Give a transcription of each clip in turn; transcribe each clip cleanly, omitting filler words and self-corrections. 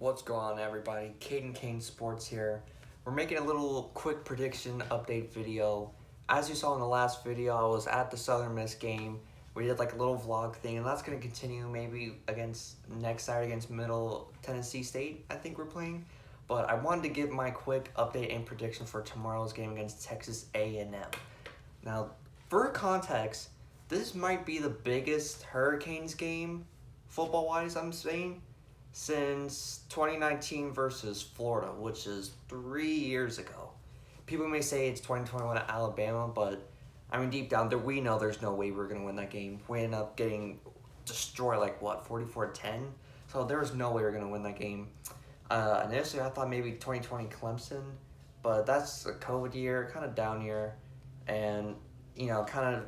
What's going on, everybody? Caden Kane Sports here. We're making a little quick prediction update video. As you saw in the last video, I was at the Southern Miss game. We did like a little vlog thing, and that's going to continue maybe against next Saturday against Middle Tennessee State, I think we're playing. But I wanted to give my quick update and prediction for tomorrow's game against Texas A&M. Now, for context, this might be the biggest Hurricanes game, football-wise, I'm saying, since 2019 versus Florida, which is 3 years ago. People may say it's 2021 at Alabama, but I mean, deep down, we know there's no way we're going to win that game. We ended up getting destroyed, 44-10? So there was no way we were going to win that game. Initially, I thought maybe 2020 Clemson, but that's a COVID year, kind of down year, and, kind of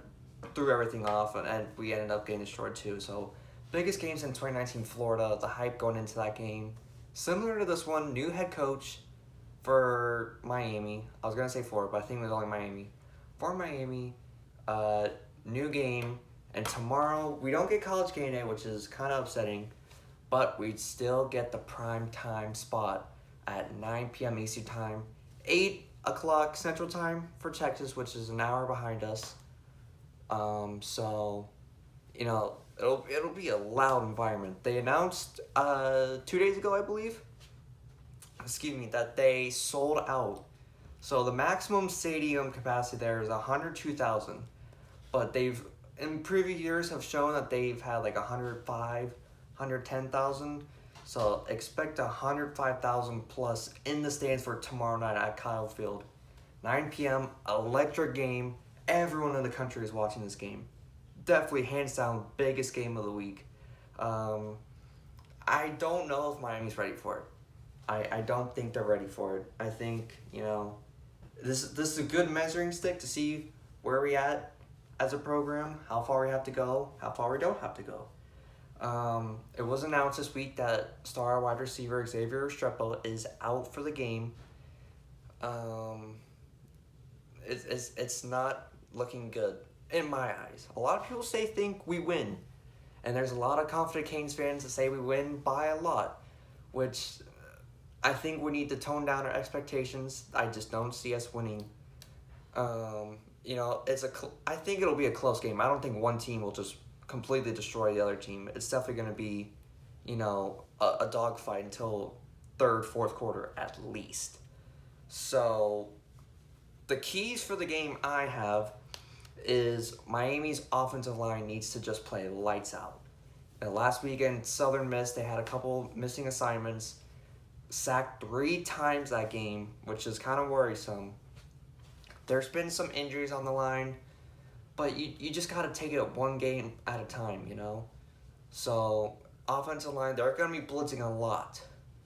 threw everything off, and we ended up getting destroyed too. So biggest game since 2019 Florida, the hype going into that game. Similar to this one, new head coach for Miami. I was going to say Florida, but I think it was only Miami. For Miami, new game, and tomorrow we don't get college game day, which is kind of upsetting, but we still get the prime time spot at 9 p.m. Eastern Time, 8 o'clock Central Time for Texas, which is an hour behind us. So, it'll be a loud environment. They announced 2 days ago, I believe, that they sold out. So the maximum stadium capacity there is 102,000, but they've in previous years have shown that they've had like 105, 110,000. So expect 105,000 plus in the stands for tomorrow night at Kyle Field, 9 p.m. electric game. Everyone in the country is watching this game. Definitely hands down biggest game of the week. I don't know if Miami's ready for it. I don't think they're ready for it. I think, this is a good measuring stick to see where we at as a program, how far we have to go, how far we don't have to go. It was announced this week that star wide receiver Xavier Restrepo is out for the game. It's not looking good in my eyes. A lot of people think we win, and there's a lot of confident Canes fans that say we win by a lot, which I think we need to tone down our expectations. I just don't see us winning. I think it'll be a close game. I don't think one team will just completely destroy the other team. It's definitely going to be, a dogfight until third, fourth quarter at least. So the keys for the game I have is Miami's offensive line needs to just play lights out. And last weekend, Southern Miss, they had a couple missing assignments, sacked 3 times that game, which is kind of worrisome. There's been some injuries on the line, but you just got to take it one game at a time, So offensive line, they're going to be blitzing a lot.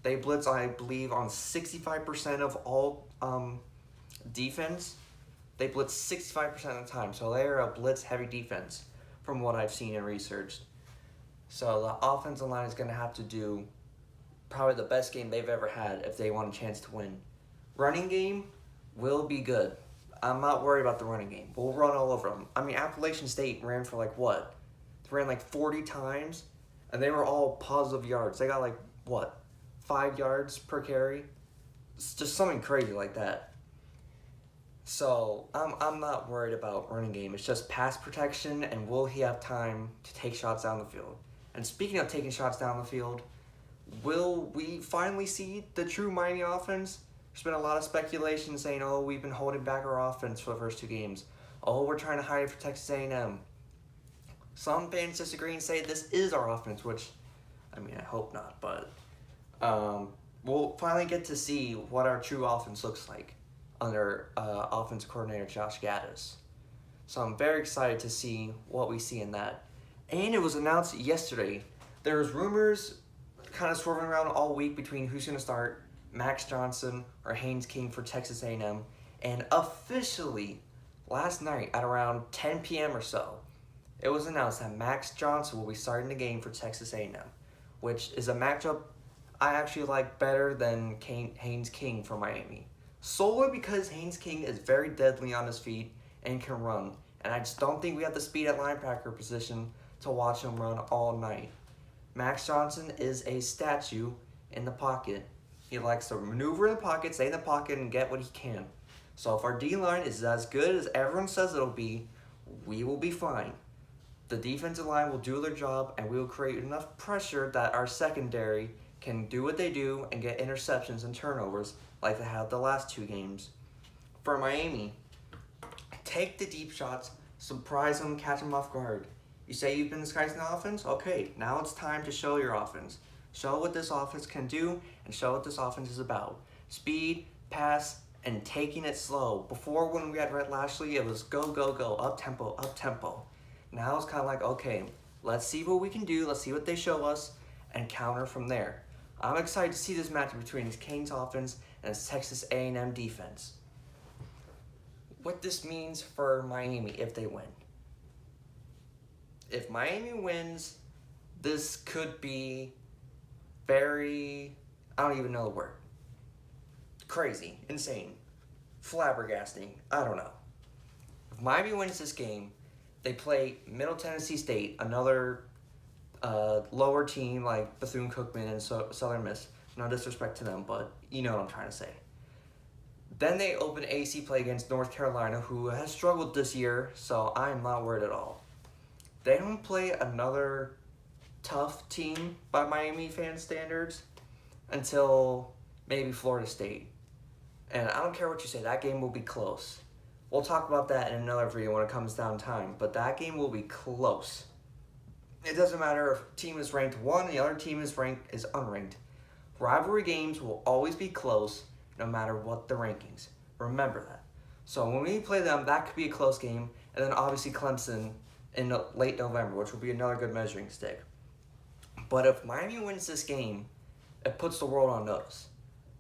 They blitz, I believe, on 65% of all defense. They blitz 65% of the time, so they are a blitz-heavy defense from what I've seen and researched. So the offensive line is going to have to do probably the best game they've ever had if they want a chance to win. Running game will be good. I'm not worried about the running game. We'll run all over them. I mean, Appalachian State ran for They ran 40 times, and they were all positive yards. They got 5 yards per carry? It's just something crazy like that. So I'm not worried about running game. It's just pass protection, and will he have time to take shots down the field? And speaking of taking shots down the field, will we finally see the true Miami offense? There's been a lot of speculation saying, we've been holding back our offense for the first 2 games. We're trying to hide it for Texas A&M. Some fans disagree and say this is our offense, which, I hope not, but we'll finally get to see what our true offense looks like under offensive coordinator Josh Gaddis. So I'm very excited to see what we see in that. And it was announced yesterday. There was rumors kind of swerving around all week between who's going to start, Max Johnson or Haynes King for Texas A&M. And officially, last night at around 10 p.m. or so, it was announced that Max Johnson will be starting the game for Texas A&M, which is a matchup I actually like better than Haynes King for Miami. Solely because Haynes King is very deadly on his feet and can run, and I just don't think we have the speed at linebacker position to watch him run all night. Max Johnson is a statue in the pocket. He likes to maneuver in the pocket, stay in the pocket, and get what he can. So if our D-line is as good as everyone says it'll be, we will be fine. The defensive line will do their job, and we will create enough pressure that our secondary can do what they do and get interceptions and turnovers like they have the last 2 games. For Miami, take the deep shots, surprise them, catch them off guard. You say you've been disguising the offense? Okay, now it's time to show your offense. Show what this offense can do and show what this offense is about. Speed, pass, and taking it slow. Before, when we had Rhett Lashley, it was go, go, go, up tempo. Now it's kind of like, okay, let's see what we can do, let's see what they show us, and counter from there. I'm excited to see this matchup between this Canes offense and this Texas A&M defense. What this means for Miami if they win. If Miami wins, this could be very, I don't even know the word. Crazy, insane, flabbergasting, I don't know. If Miami wins this game, they play Middle Tennessee State, another lower team like Bethune-Cookman and Southern Miss. No disrespect to them, but you know what I'm trying to say. Then they open AC play against North Carolina, who has struggled this year, so I'm not worried at all. They don't play another tough team by Miami fan standards until maybe Florida State. And I don't care what you say, that game will be close. We'll talk about that in another video when it comes down time, but that game will be close. It doesn't matter if team is ranked 1 and the other team is unranked. Rivalry games will always be close no matter what the rankings. Remember that. So when we play them, that could be a close game, and then obviously Clemson in late November, which will be another good measuring stick. But if Miami wins this game, it puts the world on notice.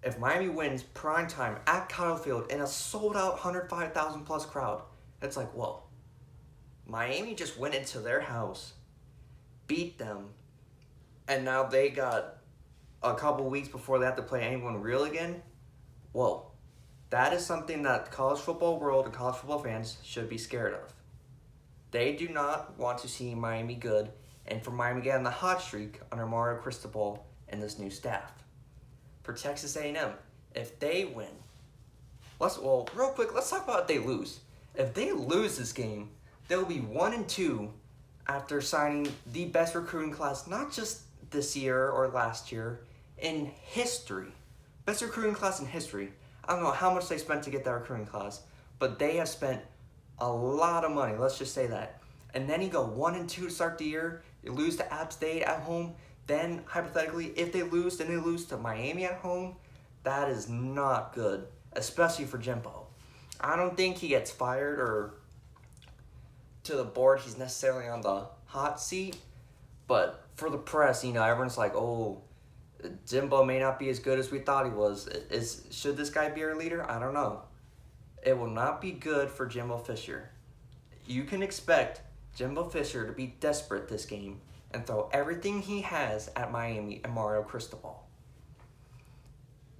If Miami wins primetime at Kyle Field in a sold-out 105,000 plus crowd, it's like, whoa. Miami just went into their house, beat them, and now they got a couple weeks before they have to play anyone real again. Whoa. That is something that the college football world and college football fans should be scared of. They do not want to see Miami good, and for Miami to get on the hot streak under Mario Cristobal and this new staff. For Texas A&M, if they win, real quick, let's talk about if they lose. If they lose this game, they'll be 1-2 after signing the best recruiting class, not just this year or last year, in history. Best recruiting class in history. I don't know how much they spent to get that recruiting class, but they have spent a lot of money, let's just say that. And then you go 1-2 to start the year, you lose to App State at home, then hypothetically, if they lose, then they lose to Miami at home. That is not good, especially for Jimbo. I don't think he gets fired or to the board, he's necessarily on the hot seat, but for the press, everyone's like, oh, Jimbo may not be as good as we thought he was. Should this guy be our leader? I don't know. It will not be good for Jimbo Fisher. You can expect Jimbo Fisher to be desperate this game and throw everything he has at Miami and Mario Cristobal.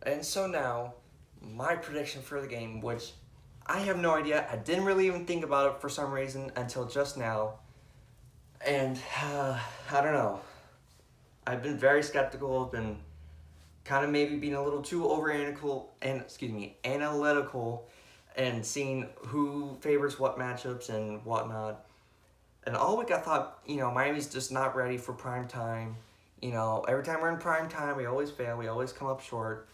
And so now, my prediction for the game, which I have no idea. I didn't really even think about it for some reason until just now. And I don't know. I've been very skeptical. I've been kind of maybe being a little too analytical and seeing who favors what matchups and whatnot. And all week I thought, Miami's just not ready for prime time. Every time we're in prime time, we always fail. We always come up short.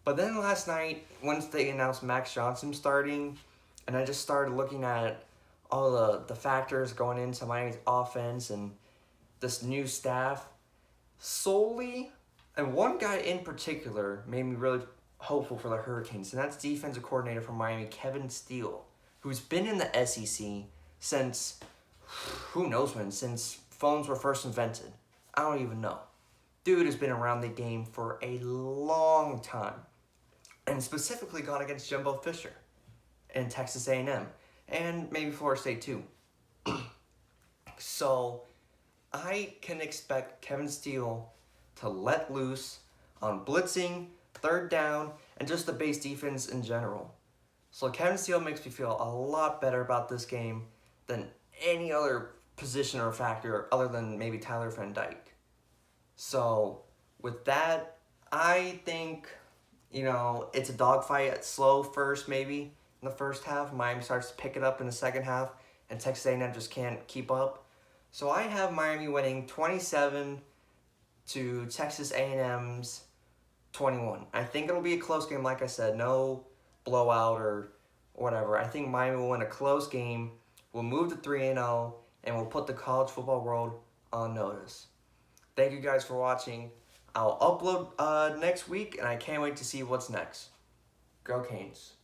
But then last night, once they announced Max Johnson starting, and I just started looking at all the factors going into Miami's offense and this new staff, solely, and one guy in particular made me really hopeful for the Hurricanes, and that's defensive coordinator for Miami, Kevin Steele, who's been in the SEC since, who knows when, since phones were first invented. I don't even know. Dude has been around the game for a long time, and specifically gone against Jimbo Fisher and Texas A&M, and maybe Florida State too. So I can expect Kevin Steele to let loose on blitzing, third down, and just the base defense in general. So Kevin Steele makes me feel a lot better about this game than any other position or factor other than maybe Tyler Van Dyke. So with that, I think, it's a dogfight at slow first, maybe in the first half. Miami starts to pick it up in the second half, and Texas A&M just can't keep up. So I have Miami winning 27 to Texas A&M's 21. I think it'll be a close game, like I said, no blowout or whatever. I think Miami will win a close game. We'll move to 3-0, and we'll put the college football world on notice. Thank you guys for watching. I'll upload next week, and I can't wait to see what's next. Go Canes.